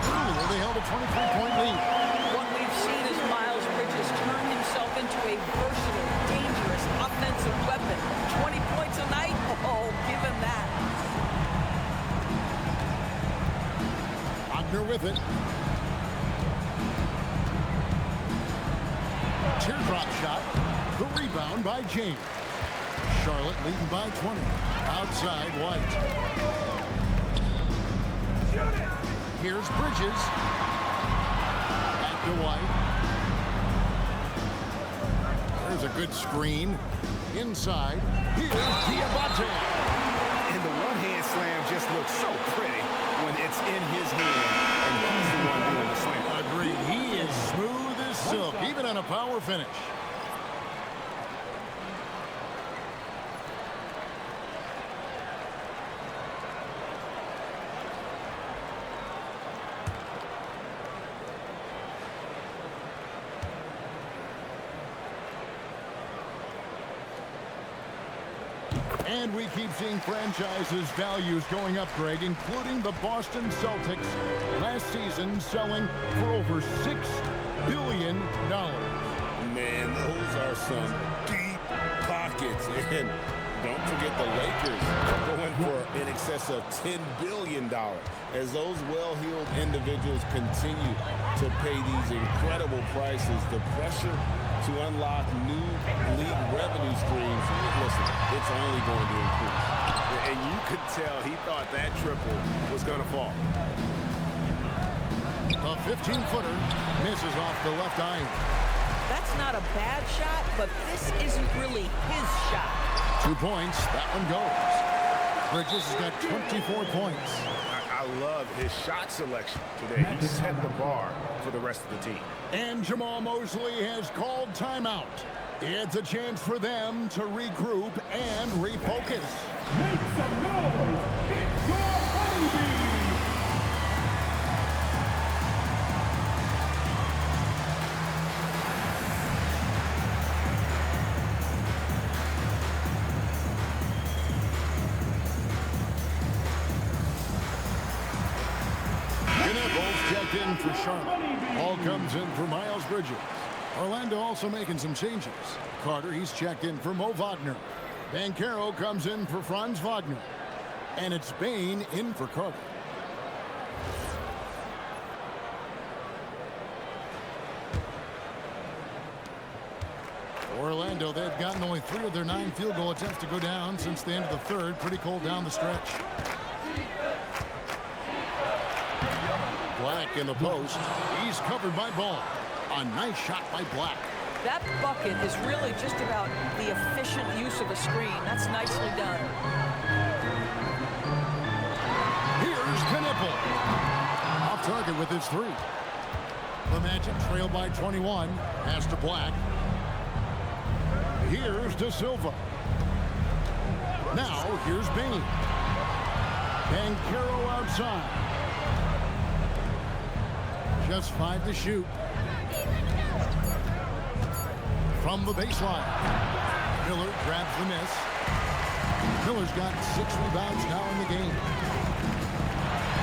Earlier, they held a 23-point lead. What we've seen is Miles Bridges turn himself into a versatile, dangerous offensive weapon. 20 points a night? Oh, give him that. Wagner with it. Teardrop shot. The rebound by James. Charlotte leading by 20. Outside, White. Here's Bridges. Back to White. There's a good screen. Inside. Here's Diabate. And the one-hand slam just looks so pretty when it's in his hand and he's the one doing the slam. Agreed. He is smooth as silk, even on a power finish. And we keep seeing franchises' values going up, Greg, including the Boston Celtics last season selling for over $6 billion. Man, those are some deep pockets. And don't forget the Lakers going for in excess of $10 billion. As those well-heeled individuals continue to pay these incredible prices, the pressure to unlock new league revenue streams, listen, it's only going to increase. And you could tell he thought that triple was going to fall. A 15-footer misses off the left iron. That's not a bad shot, but this isn't really his shot. 2 points. That one goes. Bridges has got 24 points. I love his shot selection today. He set the bar for the rest of the team. And Jamal Mosley has called timeout. It's a chance for them to regroup and refocus. Make some noise. It's your honeybee. Checked in for Charlotte. Ball comes in for Miles Bridges. Orlando also making some changes. Carter, he's checked in for Mo Wagner. Banchero comes in for Franz Wagner. And it's Bane in for Carter. Orlando, they've gotten only 3 of their 9 field goal attempts to go down since the end of the third. Pretty cold down the stretch. Black in the post. He's covered by Ball. A nice shot by Black. That bucket is really just about the efficient use of a screen. That's nicely done. Here's Knipple. Off target with his 3. The Magic trail by 21. Pass to Black. Here's De Silva. Now here's Bane. Banchero outside. Just 5 to shoot. From the baseline. Miller grabs the miss. Miller's got 6 rebounds now in the game.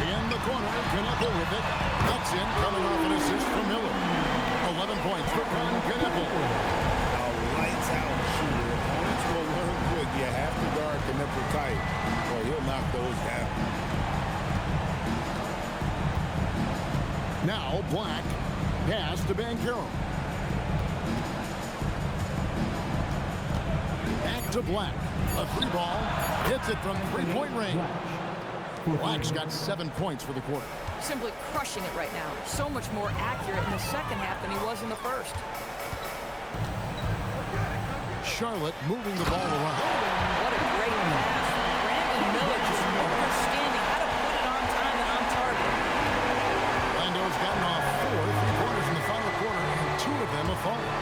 In the corner, Knipple with it. That's in, coming off an assist from Miller. 11 points for Franz Knipple. A lights-out shooter. Opponents will learn quick. You have to guard Knipple tight, or he'll knock those down. Now Black. Pass to Banchero. Back to Black. A 3 ball. Hits it from 3-point range. Black's got 7 points for the quarter. Simply crushing it right now. So much more accurate in the second half than he was in the first. Charlotte moving the ball around. What a great pass. Brandon Miller just understanding how to put it on time and on target. Orlando's gotten off 4 3-pointers in the final quarter, and 2 of them have fallen.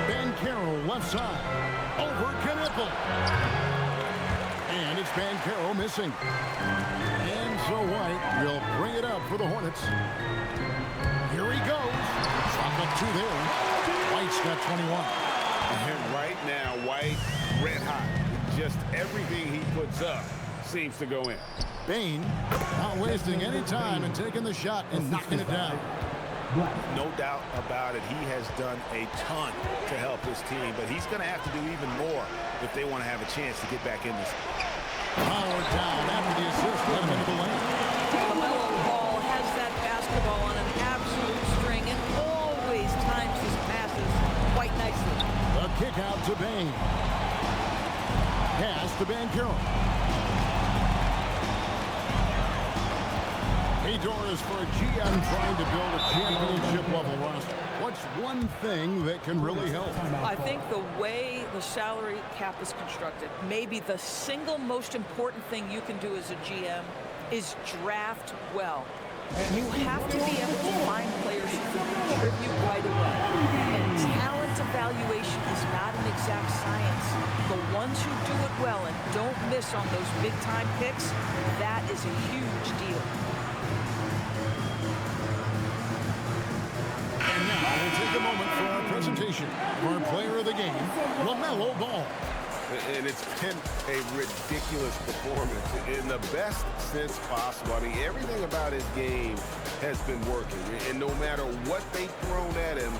Banchero left side. Over Knipple. And it's Banchero missing. And so White will bring it up for the Hornets. Here he goes. Shot up 2 there. White's got 21. And right now, White red hot. Just everything he puts up seems to go in. Bane not wasting any time and taking the shot and knocking it down. No doubt about it. He has done a ton to help his team, but he's going to have to do even more if they want to have a chance to get back in this. Power down after the assist. Let him into the lane. LaMelo Ball has that basketball on an absolute string and always times his passes quite nicely. A kick out to Bane. Pass to Banchero. Hey, Doris, for a GM trying to build a championship-level roster, what's one thing that can really help? I think the way the salary cap is constructed, maybe the single most important thing you can do as a GM is draft well. You have to be able to find players who can contribute right away. And talent evaluation is not an exact science. The ones who do it well and don't miss on those big-time picks, that is a huge deal. And now we'll take a moment for our presentation of our player of the game, LaMelo Ball. And it's been a ridiculous performance in the best sense possible. I mean, everything about his game has been working. And no matter what they've thrown at him,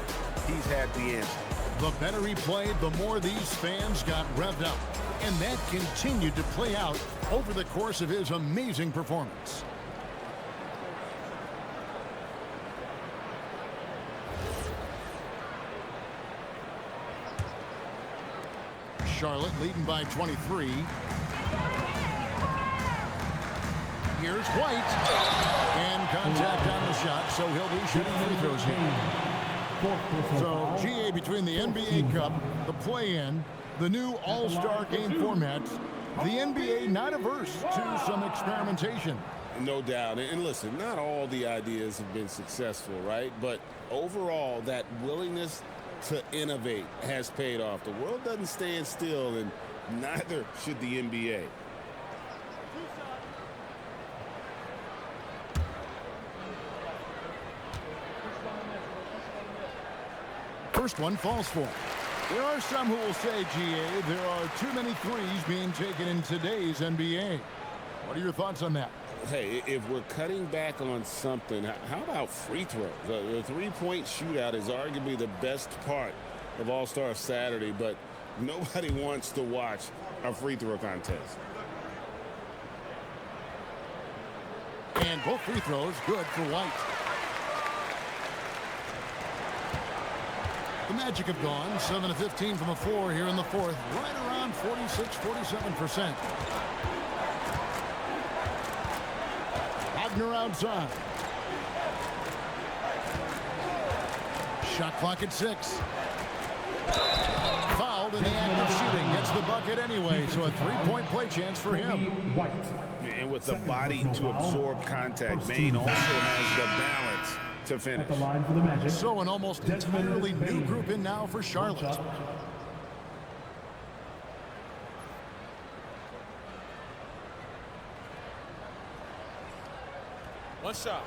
he's had the answer. The better he played, the more these fans got revved up. And that continued to play out over the course of his amazing performance. Charlotte leading by 23. Here's White. And contact on the shot, so he'll be shooting free throws here. So, GA, between the NBA Cup, the play-in, the new All-Star game format, the NBA not averse to some experimentation. No doubt. And listen, not all the ideas have been successful, right? But overall, that willingness to innovate has paid off. The world doesn't stand still, and neither should the NBA. First one falls for. There are some who will say, GA, there are too many threes being taken in today's NBA. What are your thoughts on that? Hey, if we're cutting back on something, how about free throws? The three-point shootout is arguably the best part of All-Star Saturday, but nobody wants to watch a free throw contest. And both free throws good for White. The Magic have gone 7 of 15 from the floor here in the fourth, right around 46-47%. Wagner outside. Shot clock at 6. Fouled in the act of shooting. Gets the bucket anyway, so a three-point play chance for him. And with the body to absorb contact, Maine also has the balance to finish. So an almost entirely new group in now for Charlotte. One shot.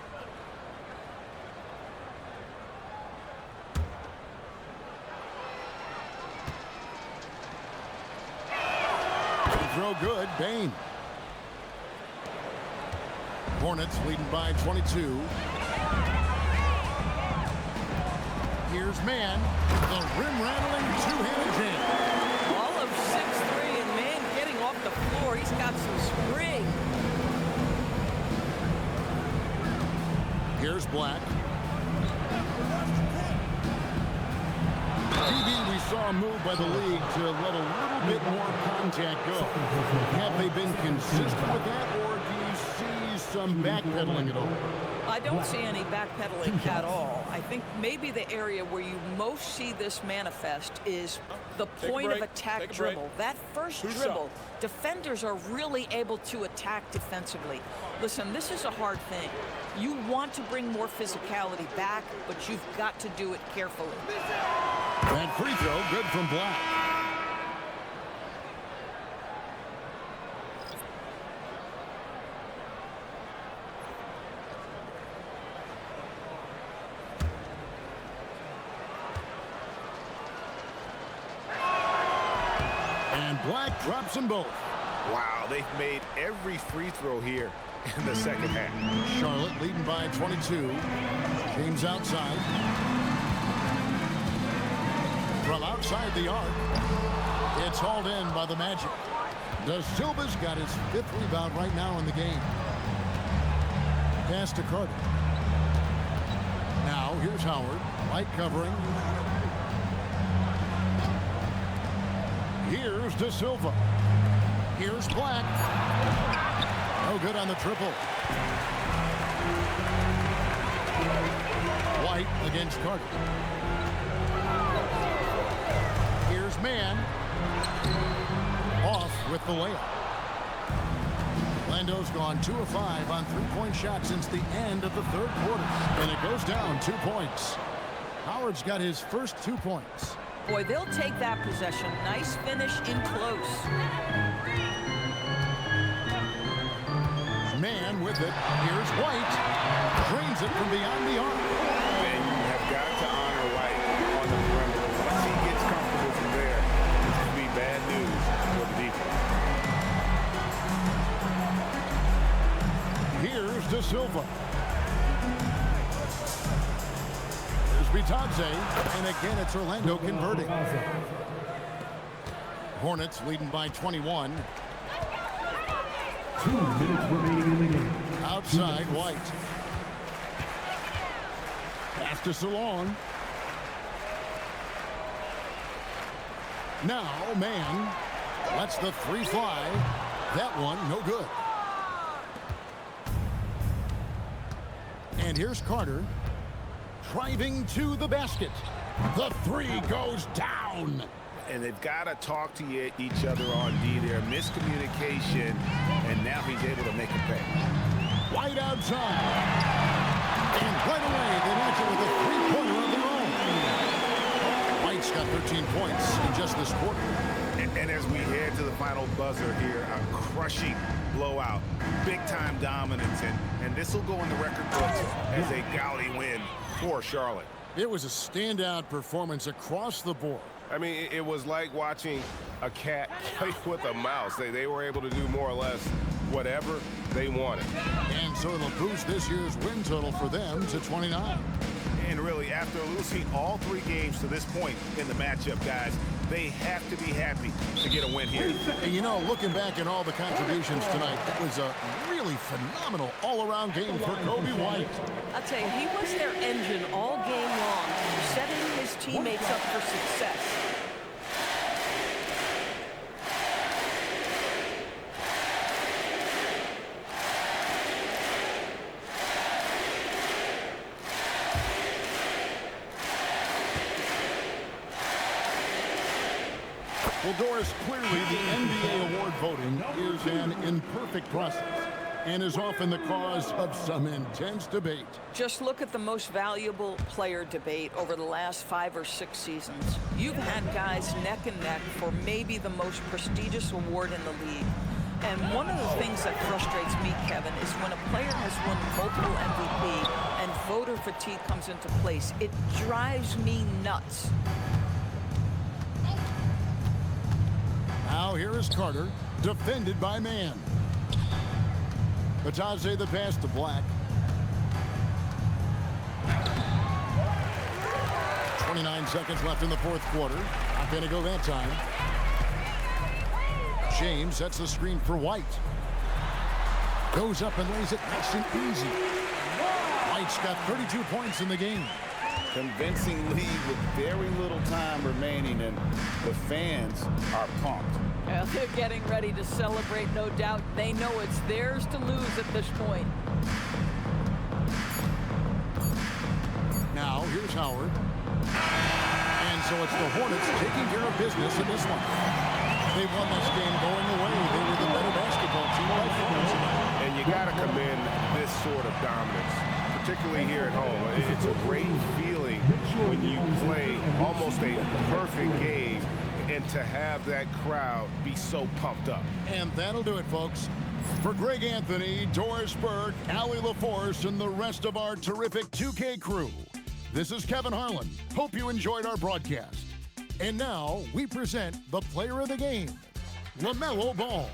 Throw good, Bain. Hornets leading by 22. Here's Mann, the rim-rattling two-handed jam. All of 6'3", and Mann getting off the floor. He's got some spring. Here's Black. PB, we saw a move by the league to let a little bit more contact go. Have they been consistent with that, or do you see some backpedaling at all? I don't see any backpedaling at all. I think maybe the area where you most see this manifest is the point of attack dribble. That first dribble, defenders are really able to attack defensively. Listen, this is a hard thing. You want to bring more physicality back, but you've got to do it carefully. That free throw, good from Black. And Black drops them both. Wow, they've made every free throw here in the second half. Charlotte leading by 22. James outside. From outside the arc, it's hauled in by the Magic. Da Silva's got his 5th rebound right now in the game. Pass to Carter. Now here's Howard. Light covering. Here's Da Silva. Here's Black. No good on the triple. White against Carter. Here's Mann. Off with the layup. Lando's gone 2 of 5 on three-point shots since the end of the third quarter. And it goes down 2 points. Howard's got his first 2 points. Boy, they'll take that possession. Nice finish in close. Mann with it. Here's White. Drains it from beyond the arc. And you have got to honor White on the perimeter. Once he gets comfortable from there, it's going to be bad news for Silva. Here's Bitadze, and again it's Orlando converting. Hornets leading by 21. 2 minutes remaining in the game. Outside, White. Pass to Salon. Now, man. Lets the three fly. That one, no good. And here's Carter. Driving to the basket. The three goes down. And they've got to talk to each other on D there. Miscommunication, and now he's able to make a pay. White outside. And right away, they match it with a three-pointer of their own. White's got 13 points in just this quarter. And as we head to the final buzzer here, a crushing blowout, big-time dominance, and this will go in the record books as a gaudy win for Charlotte. It was a standout performance across the board. I mean, it was like watching a cat play with a mouse. They were able to do more or less whatever they wanted. And so it'll boost this year's win total for them to 29. And really, after losing all 3 games to this point in the matchup, guys, they have to be happy to get a win here. And you know, looking back at all the contributions tonight, it was a really phenomenal all-around game for Kobe White. I'll tell you, he was their engine all game long, setting his teammates up for success. Well, Doris, clearly the NBA award voting is an imperfect process and is often the cause of some intense debate. Just look at the most valuable player debate over the last 5 or 6 seasons. You've had guys neck and neck for maybe the most prestigious award in the league. And one of the things that frustrates me, Kevin, is when a player has won multiple MVP and voter fatigue comes into place. It drives me nuts. Now here is Carter, defended by man. Bitadze the pass to Black. 29 seconds left in the fourth quarter. Not going to go that time. James sets the screen for White. Goes up and lays it nice and easy. White's got 32 points in the game. Convincing lead with very little time remaining, and the fans are pumped. Well, they're getting ready to celebrate, no doubt. They know it's theirs to lose at this point. Now, here's Howard. And so it's the Hornets taking care of business in this one. They won this game going away. They were the better basketball team by 4. And you got to commend this sort of dominance, particularly here at home. It's a great feeling when you play almost a perfect game and to have that crowd be so pumped up. And that'll do it, folks. For Greg Anthony, Doris Burke, Allie LaForce, and the rest of our terrific 2K crew, this is Kevin Harlan. Hope you enjoyed our broadcast. And now we present the player of the game, LaMelo Ball.